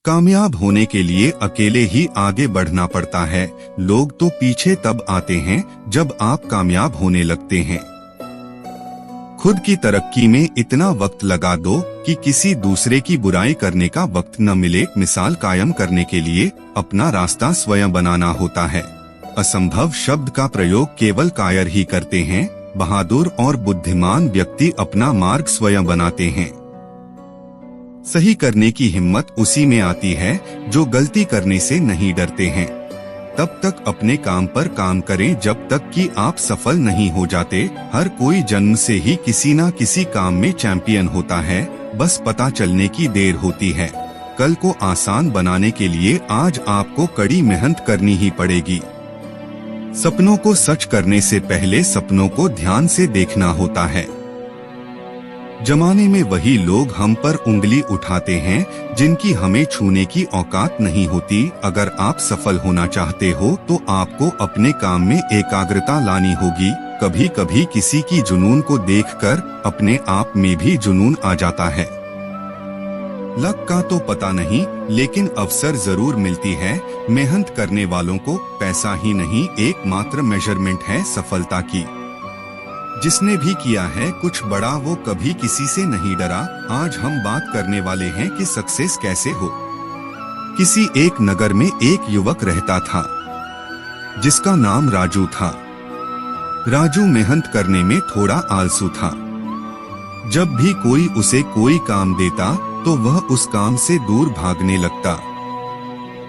कामयाब होने के लिए अकेले ही आगे बढ़ना पड़ता है। लोग तो पीछे तब आते हैं जब आप कामयाब होने लगते हैं। खुद की तरक्की में इतना वक्त लगा दो कि किसी दूसरे की बुराई करने का वक्त न मिले। मिसाल कायम करने के लिए अपना रास्ता स्वयं बनाना होता है। असंभव शब्द का प्रयोग केवल कायर ही करते हैं। बहादुर और बुद्धिमान व्यक्ति अपना मार्ग स्वयं बनाते हैं। सही करने की हिम्मत उसी में आती है जो गलती करने से नहीं डरते हैं। तब तक अपने काम पर काम करें जब तक कि आप सफल नहीं हो जाते। हर कोई जन्म से ही किसी न किसी काम में चैंपियन होता है, बस पता चलने की देर होती है। कल को आसान बनाने के लिए आज आपको कड़ी मेहनत करनी ही पड़ेगी। सपनों को सच करने से पहले सपनों को ध्यान से देखना होता है। जमाने में वही लोग हम पर उंगली उठाते हैं जिनकी हमें छूने की औकात नहीं होती। अगर आप सफल होना चाहते हो तो आपको अपने काम में एकाग्रता लानी होगी। कभी कभी किसी की जुनून को देखकर अपने आप में भी जुनून आ जाता है। लक का तो पता नहीं, लेकिन अवसर जरूर मिलती है। मेहनत करने वालों को पैसा ही नहीं एकमात्र मेजरमेंट है सफलता की। जिसने भी किया है कुछ बड़ा वो कभी किसी से नहीं डरा। आज हम बात करने वाले हैं कि सक्सेस कैसे हो। किसी एक नगर में एक युवक रहता था जिसका नाम राजू था। राजू मेहनत करने में थोड़ा आलसू था। जब भी कोई उसे कोई काम देता तो वह उस काम से दूर भागने लगता।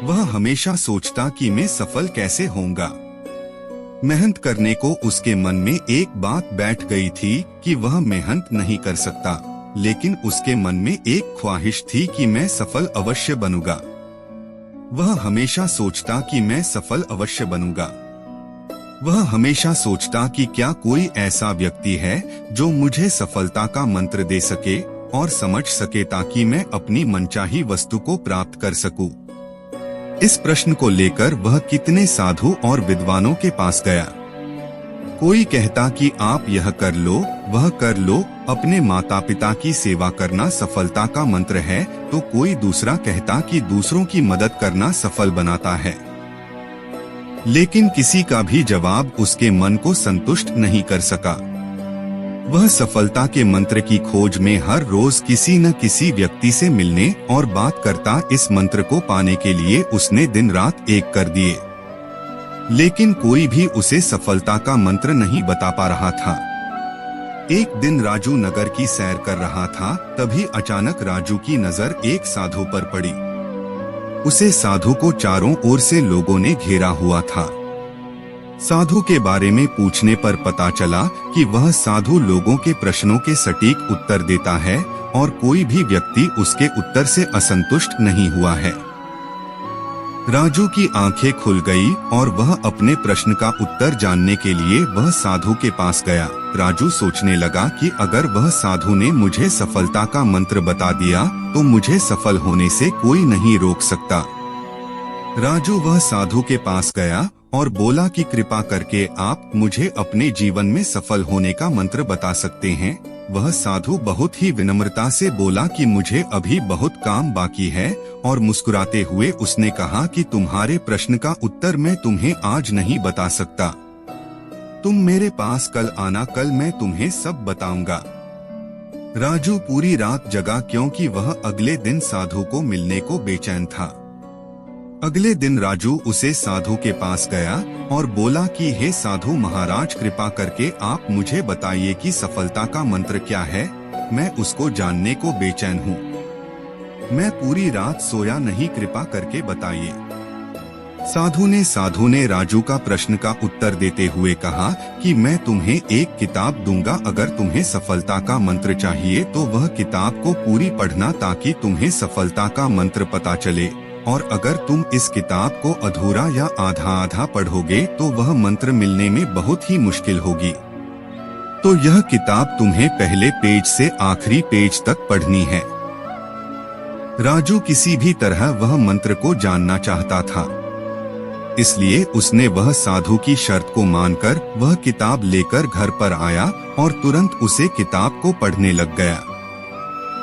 वह हमेशा सोचता कि मैं सफल कैसे होऊंगा। मेहनत करने को उसके मन में एक बात बैठ गई थी कि वह मेहनत नहीं कर सकता, लेकिन उसके मन में एक ख्वाहिश थी कि मैं सफल अवश्य बनूंगा। वह हमेशा सोचता कि मैं सफल अवश्य बनूंगा। वह हमेशा सोचता कि क्या कोई ऐसा व्यक्ति है जो मुझे सफलता का मंत्र दे सके और समझ सके ताकि मैं अपनी मनचाही वस्तु को प्राप्त कर सकूं। इस प्रश्न को लेकर वह कितने साधु और विद्वानों के पास गया। कोई कहता कि आप यह कर लो, वह कर लो, अपने माता पिता की सेवा करना सफलता का मंत्र है, तो कोई दूसरा कहता कि दूसरों की मदद करना सफल बनाता है। लेकिन किसी का भी जवाब उसके मन को संतुष्ट नहीं कर सका। वह सफलता के मंत्र की खोज में हर रोज किसी न किसी व्यक्ति से मिलने और बात करता। इस मंत्र को पाने के लिए उसने दिन रात एक कर दिए, लेकिन कोई भी उसे सफलता का मंत्र नहीं बता पा रहा था। एक दिन राजू नगर की सैर कर रहा था, तभी अचानक राजू की नजर एक साधु पर पड़ी। उसे साधु को चारों ओर से लोगों ने घेरा हुआ था। साधु के बारे में पूछने पर पता चला कि वह साधु लोगों के प्रश्नों के सटीक उत्तर देता है और कोई भी व्यक्ति उसके उत्तर से असंतुष्ट नहीं हुआ है। राजू की आंखें खुल गई और वह अपने प्रश्न का उत्तर जानने के लिए वह साधु के पास गया। राजू सोचने लगा कि अगर वह साधु ने मुझे सफलता का मंत्र बता दिया तो मुझे सफल होने से कोई नहीं रोक सकता। राजू वह साधु के पास गया और बोला कि कृपा करके आप मुझे अपने जीवन में सफल होने का मंत्र बता सकते हैं। वह साधु बहुत ही विनम्रता से बोला कि मुझे अभी बहुत काम बाकी है, और मुस्कुराते हुए उसने कहा कि तुम्हारे प्रश्न का उत्तर मैं तुम्हें आज नहीं बता सकता। तुम मेरे पास कल आना, कल मैं तुम्हें सब बताऊंगा। राजू पूरी रात जगा क्योंकि वह अगले दिन साधु को मिलने को बेचैन था। अगले दिन राजू उसे साधु के पास गया और बोला कि हे साधु महाराज, कृपा करके आप मुझे बताइए कि सफलता का मंत्र क्या है। मैं उसको जानने को बेचैन हूँ। मैं पूरी रात सोया नहीं, कृपा करके बताइए। साधु ने राजू का प्रश्न का उत्तर देते हुए कहा कि मैं तुम्हें एक किताब दूंगा। अगर तुम्हें सफलता का मंत्र चाहिए तो वह किताब को पूरी पढ़ना ताकि तुम्हें सफलता का मंत्र पता चले, और अगर तुम इस किताब को अधूरा या आधा आधा पढ़ोगे तो वह मंत्र मिलने में बहुत ही मुश्किल होगी। तो यह किताब तुम्हें पहले पेज से आखिरी पेज तक पढ़नी है। राजू किसी भी तरह वह मंत्र को जानना चाहता था, इसलिए उसने वह साधु की शर्त को मानकर वह किताब लेकर घर पर आया और तुरंत उसे किताब को पढ़ने लग गया।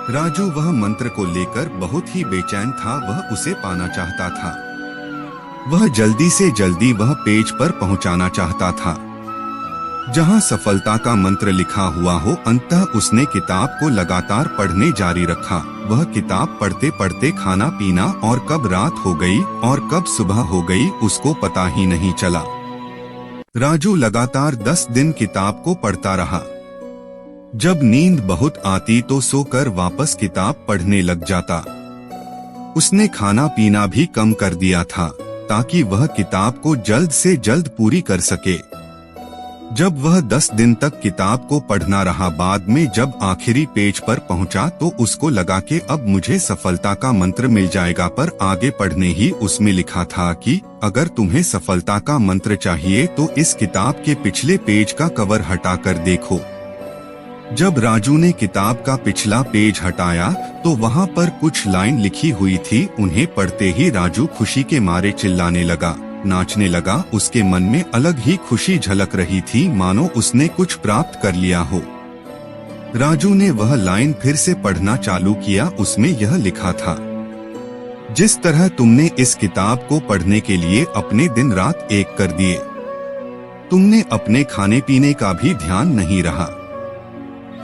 राजू वह मंत्र को लेकर बहुत ही बेचैन था। वह उसे पाना चाहता था। वह जल्दी से जल्दी वह पेज पर पहुंचाना चाहता था जहां सफलता का मंत्र लिखा हुआ हो। अंततः उसने किताब को लगातार पढ़ने जारी रखा। वह किताब पढ़ते पढ़ते खाना पीना और कब रात हो गई और कब सुबह हो गई उसको पता ही नहीं चला। राजू लगातार 10 दिन किताब को पढ़ता रहा। जब नींद बहुत आती तो सोकर वापस किताब पढ़ने लग जाता। उसने खाना पीना भी कम कर दिया था ताकि वह किताब को जल्द से जल्द पूरी कर सके। जब वह 10 दिन तक किताब को पढ़ना रहा, बाद में जब आखिरी पेज पर पहुंचा तो उसको लगा कि अब मुझे सफलता का मंत्र मिल जाएगा। पर आगे पढ़ने ही उसमें लिखा था कि अगर तुम्हें सफलता का मंत्र चाहिए तो इस किताब के पिछले पेज का कवर हटाकर देखो। जब राजू ने किताब का पिछला पेज हटाया तो वहां पर कुछ लाइन लिखी हुई थी। उन्हें पढ़ते ही राजू खुशी के मारे चिल्लाने लगा, नाचने लगा। उसके मन में अलग ही खुशी झलक रही थी, मानो उसने कुछ प्राप्त कर लिया हो। राजू ने वह लाइन फिर से पढ़ना चालू किया। उसमें यह लिखा था, जिस तरह तुमने इस किताब को पढ़ने के लिए अपने दिन रात एक कर दिए, तुमने अपने खाने पीने का भी ध्यान नहीं रहा।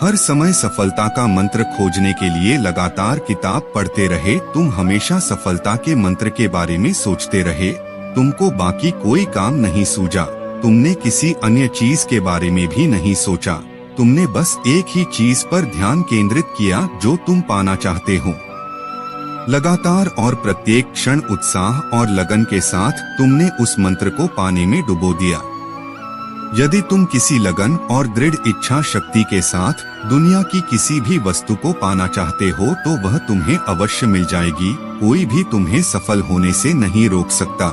हर समय सफलता का मंत्र खोजने के लिए लगातार किताब पढ़ते रहे। तुम हमेशा सफलता के मंत्र के बारे में सोचते रहे। तुमको बाकी कोई काम नहीं सूझा। तुमने किसी अन्य चीज के बारे में भी नहीं सोचा। तुमने बस एक ही चीज पर ध्यान केंद्रित किया जो तुम पाना चाहते हो। लगातार और प्रत्येक क्षण उत्साह और लगन के साथ तुमने उस मंत्र को पाने में डुबो दिया। यदि तुम किसी लगन और दृढ़ इच्छा शक्ति के साथ दुनिया की किसी भी वस्तु को पाना चाहते हो तो वह तुम्हें अवश्य मिल जाएगी। कोई भी तुम्हें सफल होने से नहीं रोक सकता।